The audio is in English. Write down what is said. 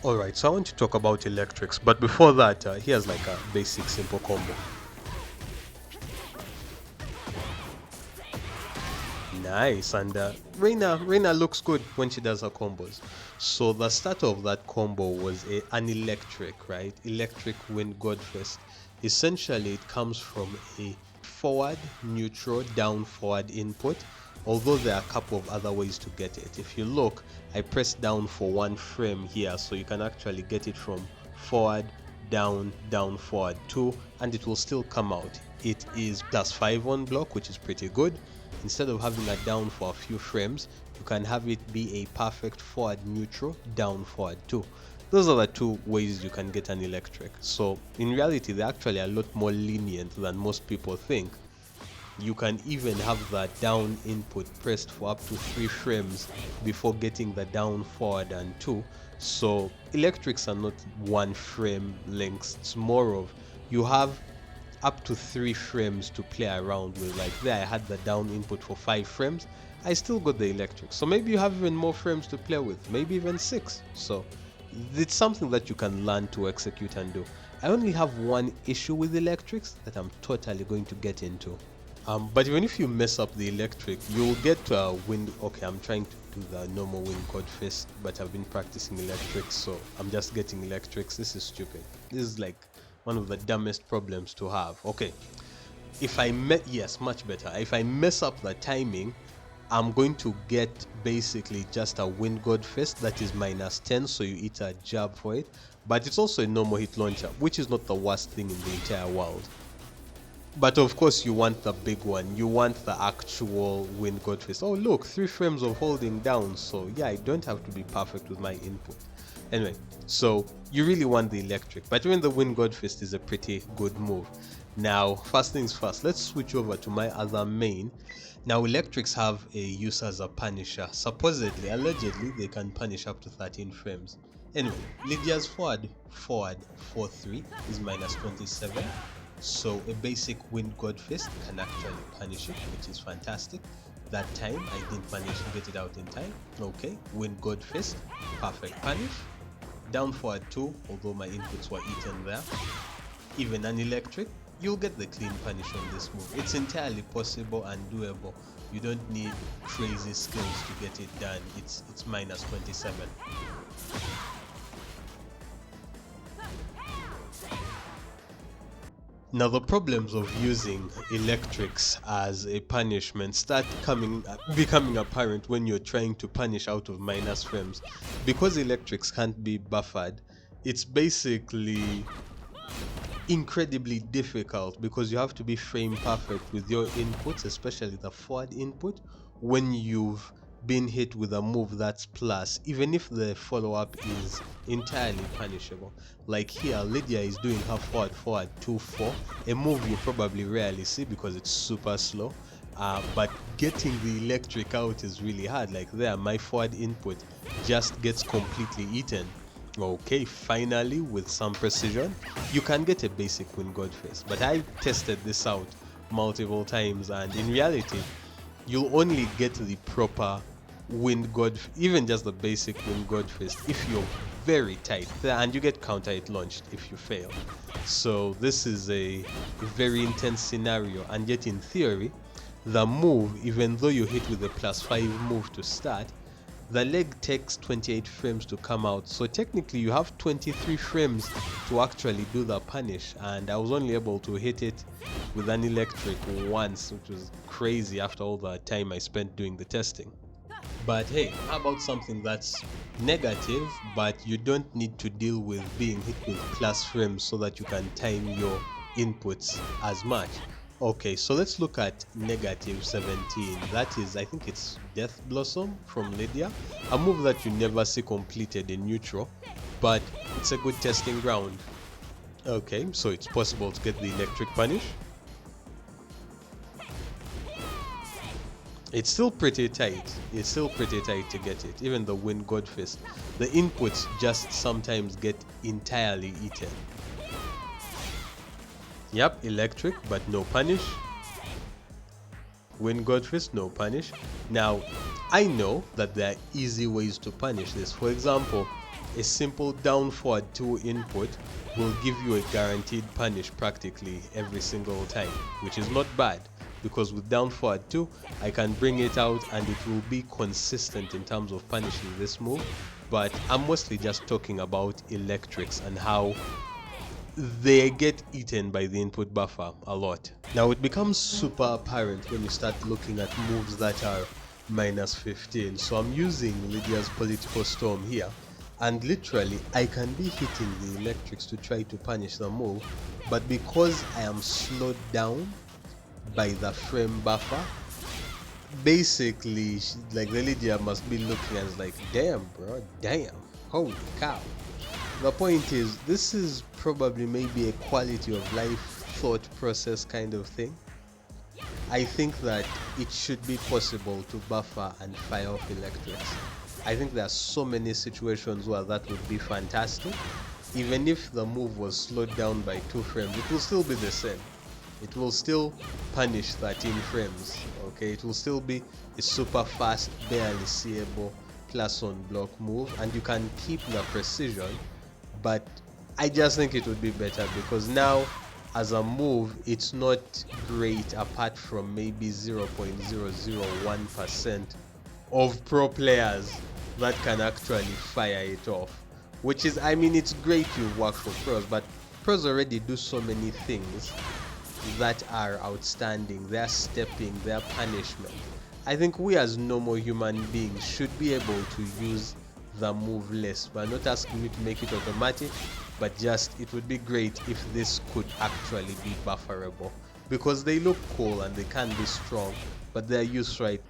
Alright, so I want to talk about electrics, but before that, here's like a basic simple combo. Nice, and Reina looks good when she does her combos. So the start of that combo was an electric, right? Electric wind godfist. Essentially, it comes from a forward, neutral, down, forward input. Although there are a couple of other ways to get it. If you look, I pressed down for one frame here, so you can actually get it from forward, down, down, forward 2, and it will still come out. It is +5 on block, which is pretty good. Instead of having a down for a few frames, you can have it be a perfect forward neutral, down forward 2. Those are the two ways you can get an electric. So in reality, they're actually a lot more lenient than most people think. You can even have the down input pressed for up to 3 frames before getting the down forward and 2. So electrics are not one frame lengths, it's more of you have up to 3 frames to play around with. Like there I had the down input for 5 frames, I still got the electric. So maybe you have even more frames to play with, maybe even 6. So it's something that you can learn to execute and do. I only have one issue with electrics that I'm totally going to get into. But even if you mess up the electric, you'll get to a wind. Okay, I'm trying to do the normal wind god fist, but I've been practicing electrics, so I'm just getting electrics. This is stupid. This is like one of the dumbest problems to have. Okay, if I met, yes, much better. If I mess up the timing, I'm going to get basically just a wind god fist that is -10, so you eat a jab for it. But it's also a normal hit launcher, which is not the worst thing in the entire world. But of course you want the big one, you want the actual wind god fist. Oh look, 3 frames of holding down, so yeah, I don't have to be perfect with my input. Anyway, so you really want the electric, but even the wind god fist is a pretty good move. Now, first things first, let's switch over to my other main. Now electrics have a use as a punisher. Supposedly, allegedly, they can punish up to 13 frames. Anyway, Lydia's forward 4-3 is -27. So a basic wind god fist can actually punish it, which is fantastic. That time I didn't manage to get it out in time. Okay, wind god fist, perfect punish. Down forward 2, although my inputs were eaten there. Even an electric, you'll get the clean punish on this move. It's entirely possible and doable. You don't need crazy skills to get it done. It's -27. Now the problems of using electrics as a punishment start becoming apparent when you're trying to punish out of minus frames. Because electrics can't be buffered, it's basically incredibly difficult because you have to be frame perfect with your inputs, especially the forward input, when you've been hit with a move that's plus, even if the follow-up is entirely punishable. Like here, Lydia is doing her forward 2-4, a move you probably rarely see because it's super slow. But getting the electric out is really hard. Like there, my forward input just gets completely eaten. Okay, finally, with some precision, you can get a basic wind god fist. But I tested this out multiple times, and in reality, you'll only get the proper wind god, even just the basic wind god fist, if you're very tight, and you get counter hit launched if you fail. So this is a very intense scenario, and yet in theory, the move, even though you hit with a +5 move to start, the leg takes 28 frames to come out, so technically you have 23 frames to actually do the punish, and I was only able to hit it with an electric once, which was crazy after all the time I spent doing the testing. But hey, how about something that's negative, but you don't need to deal with being hit with plus frames so that you can time your inputs as much. Okay, so let's look at -17. That is, I think it's Death Blossom from Lydia, a move that you never see completed in neutral, but it's a good testing ground. Okay, so it's possible to get the electric punish. It's still pretty tight. It's still pretty tight to get it, even the wind god fist. The inputs just sometimes get entirely eaten. Yep, electric, but no punish. Win Godfist, no punish. Now, I know that there are easy ways to punish this. For example, a simple down forward 2 input will give you a guaranteed punish practically every single time, which is not bad, because with down forward 2 I can bring it out and it will be consistent in terms of punishing this move. But I'm mostly just talking about electrics and how they get eaten by the input buffer a lot. Now it becomes super apparent when you start looking at moves that are -15. So I'm using Lydia's Political Storm here, and literally I can be hitting the electrics to try to punish the move, but because I am slowed down by the frame buffer, basically like the Lydia must be looking and it's like, damn bro, damn, holy cow. The point is, this is probably maybe a quality of life thought process kind of thing. I think that it should be possible to buffer and fire off electrics. I think there are so many situations where that would be fantastic. Even if the move was slowed down by 2 frames, it will still be the same. It will still punish 13 frames, okay? It will still be a super fast, barely seeable plus on block move, and you can keep the precision. But I just think it would be better because now as a move it's not great apart from maybe 0.001% of pro players that can actually fire it off, which is, I mean, it's great you work for pros, but pros already do so many things that are outstanding. Their stepping, their punishment. I think we as normal human beings should be able to use the move list. We're not asking you to make it automatic, but just it would be great if this could actually be bufferable, because they look cool and they can be strong, but they're used right.